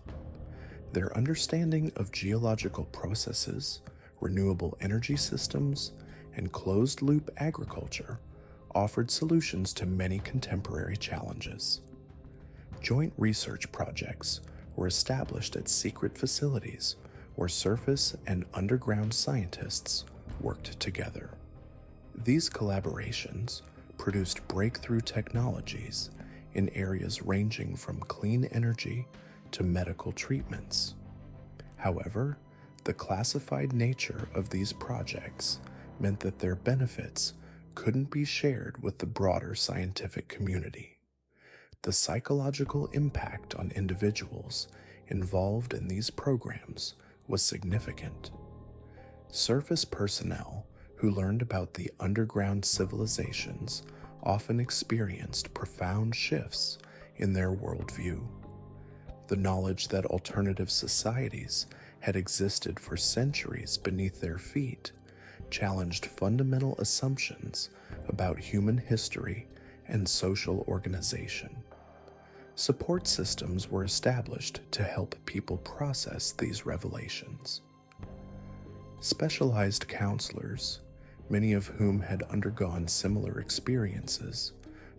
Their understanding of geological processes, renewable energy systems, and closed-loop agriculture offered solutions to many contemporary challenges. Joint research projects were established at secret facilities where surface and underground scientists worked together. These collaborations produced breakthrough technologies in areas ranging from clean energy to medical treatments. However, the classified nature of these projects meant that their benefits couldn't be shared with the broader scientific community. The psychological impact on individuals involved in these programs was significant. Surface personnel who learned about the underground civilizations often experienced profound shifts in their worldview. The knowledge that alternative societies had existed for centuries beneath their feet challenged fundamental assumptions about human history and social organization. Support systems were established to help people process these revelations. Specialized counselors, many of whom had undergone similar experiences,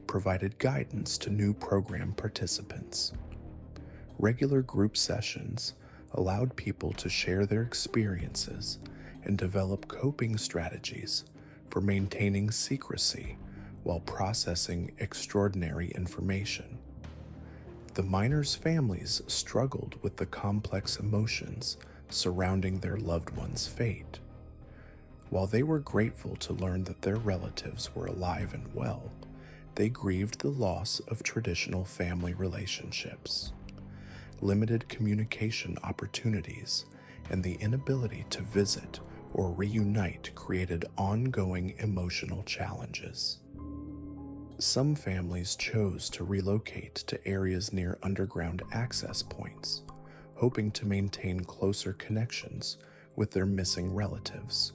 provided guidance to new program participants. Regular group sessions allowed people to share their experiences and develop coping strategies for maintaining secrecy while processing extraordinary information. The miners' families struggled with the complex emotions surrounding their loved one's fate. While they were grateful to learn that their relatives were alive and well, they grieved the loss of traditional family relationships. Limited communication opportunities and the inability to visit or reunite created ongoing emotional challenges. Some families chose to relocate to areas near underground access points, hoping to maintain closer connections with their missing relatives.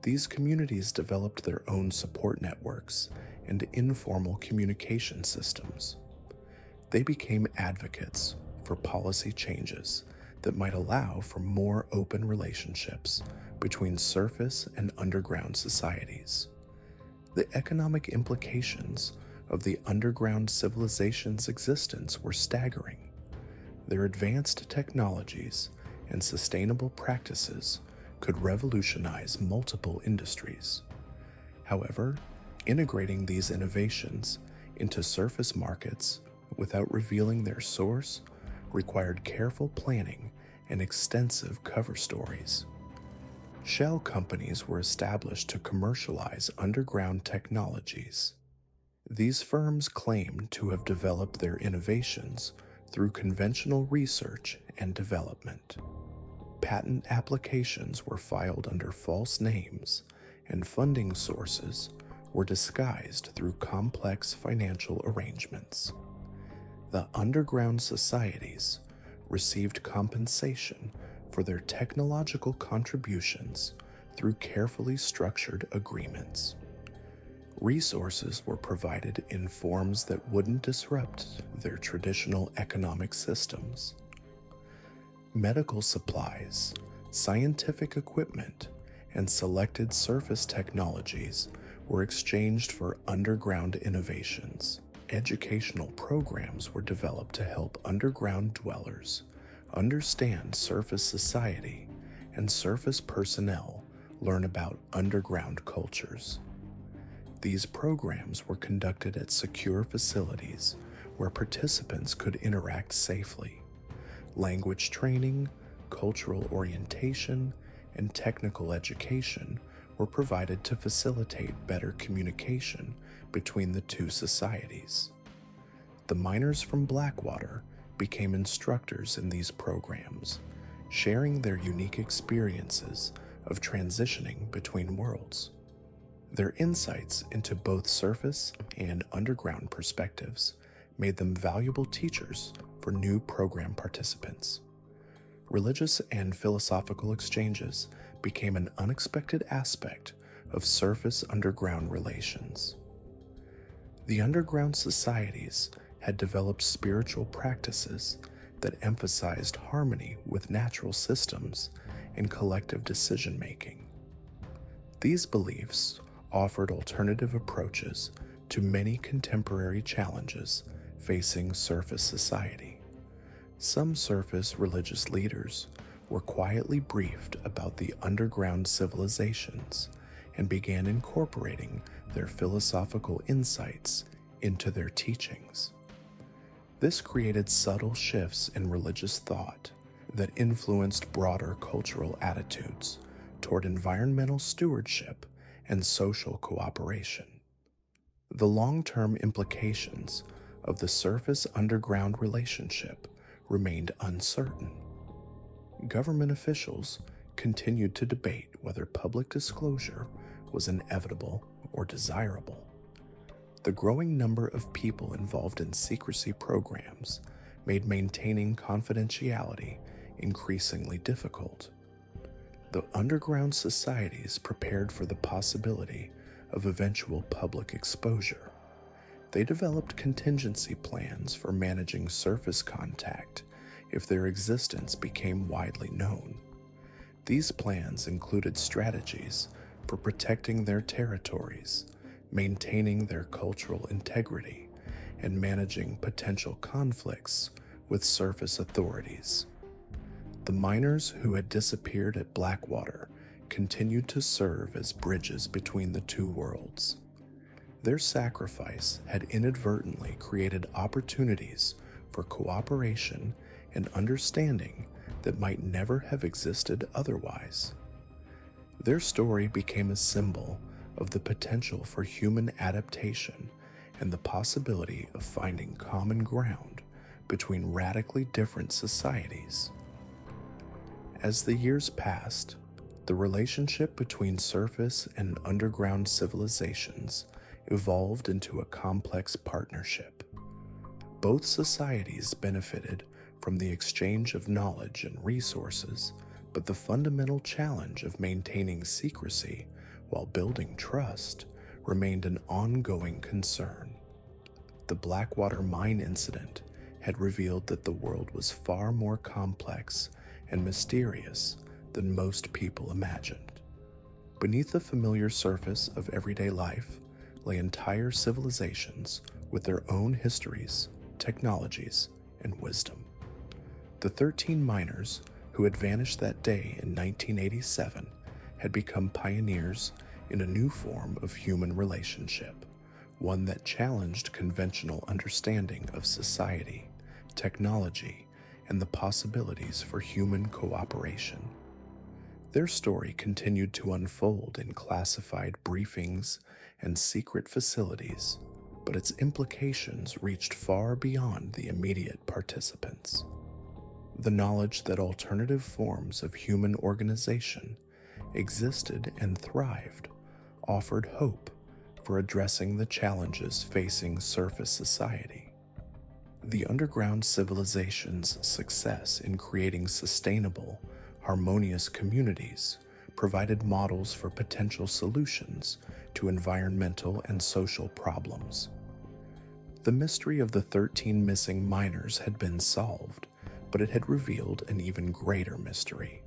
These communities developed their own support networks and informal communication systems. They became advocates for policy changes that might allow for more open relationships between surface and underground societies. The economic implications of the underground civilization's existence were staggering. Their advanced technologies and sustainable practices could revolutionize multiple industries. However, integrating these innovations into surface markets without revealing their source required careful planning and extensive cover stories. Shell companies were established to commercialize underground technologies. These firms claimed to have developed their innovations through conventional research and development. Patent applications were filed under false names, and funding sources were disguised through complex financial arrangements. The underground societies received compensation for their technological contributions through carefully structured agreements. Resources were provided in forms that wouldn't disrupt their traditional economic systems. Medical supplies, scientific equipment, and selected surface technologies were exchanged for underground innovations. Educational programs were developed to help underground dwellers understand surface society, and surface personnel learn about underground cultures. These programs were conducted at secure facilities where participants could interact safely. Language training, cultural orientation, and technical education were provided to facilitate better communication between the two societies. The miners from Blackwater became instructors in these programs, sharing their unique experiences of transitioning between worlds. Their insights into both surface and underground perspectives made them valuable teachers for new program participants. Religious and philosophical exchanges became an unexpected aspect of surface-underground relations. The underground societies had developed spiritual practices that emphasized harmony with natural systems and collective decision-making. These beliefs offered alternative approaches to many contemporary challenges facing surface society. Some surface religious leaders were quietly briefed about the underground civilizations and began incorporating their philosophical insights into their teachings. This created subtle shifts in religious thought that influenced broader cultural attitudes toward environmental stewardship and social cooperation. The long-term implications of the surface-underground relationship remained uncertain. Government officials continued to debate whether public disclosure was inevitable or desirable. The growing number of people involved in secrecy programs made maintaining confidentiality increasingly difficult. The underground societies prepared for the possibility of eventual public exposure. They developed contingency plans for managing surface contact if their existence became widely known. These plans included strategies for protecting their territories, maintaining their cultural integrity, and managing potential conflicts with surface authorities. The miners who had disappeared at Blackwater continued to serve as bridges between the two worlds. Their sacrifice had inadvertently created opportunities for cooperation and understanding that might never have existed otherwise. Their story became a symbol of the potential for human adaptation and the possibility of finding common ground between radically different societies. As the years passed, the relationship between surface and underground civilizations evolved into a complex partnership. Both societies benefited from the exchange of knowledge and resources, but the fundamental challenge of maintaining secrecy while building trust remained an ongoing concern. The Blackwater mine incident had revealed that the world was far more complex and mysterious than most people imagined. Beneath the familiar surface of everyday life lay entire civilizations with their own histories, technologies, and wisdom. The 13 miners who had vanished that day in 1987 had become pioneers in a new form of human relationship, one that challenged conventional understanding of society, technology, and the possibilities for human cooperation. Their story continued to unfold in classified briefings and secret facilities, but its implications reached far beyond the immediate participants. The knowledge that alternative forms of human organization existed and thrived offered hope for addressing the challenges facing surface society. The underground civilization's success in creating sustainable, harmonious communities provided models for potential solutions to environmental and social problems. The mystery of the 13 missing miners had been solved, but it had revealed an even greater mystery: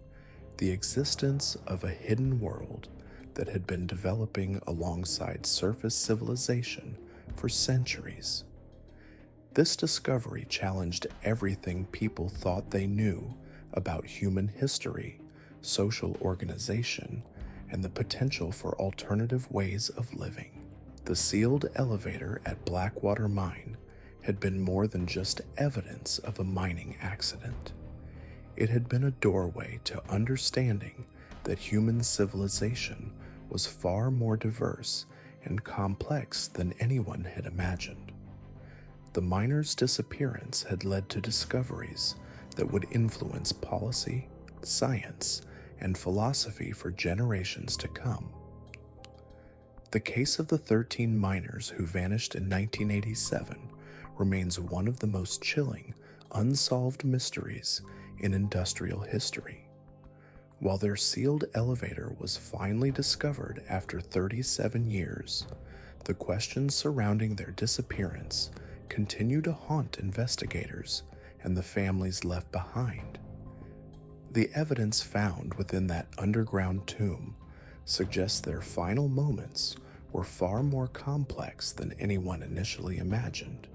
the existence of a hidden world that had been developing alongside surface civilization for centuries. This discovery challenged everything people thought they knew about human history, social organization, and the potential for alternative ways of living. The sealed elevator at Blackwater Mine had been more than just evidence of a mining accident. It had been a doorway to understanding that human civilization was far more diverse and complex than anyone had imagined. The miners' disappearance had led to discoveries that would influence policy, science, and philosophy for generations to come. The case of the 13 miners who vanished in 1987 remains one of the most chilling, unsolved mysteries in industrial history. While their sealed elevator was finally discovered after 37 years, the questions surrounding their disappearance continue to haunt investigators and the families left behind. The evidence found within that underground tomb suggests their final moments were far more complex than anyone initially imagined,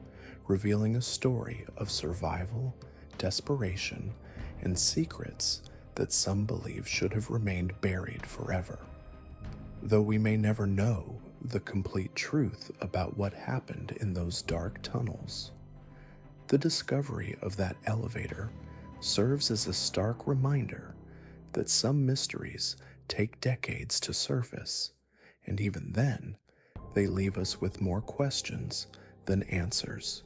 revealing a story of survival, desperation, and secrets that some believe should have remained buried forever. Though we may never know the complete truth about what happened in those dark tunnels, the discovery of that elevator serves as a stark reminder that some mysteries take decades to surface, and even then, they leave us with more questions than answers.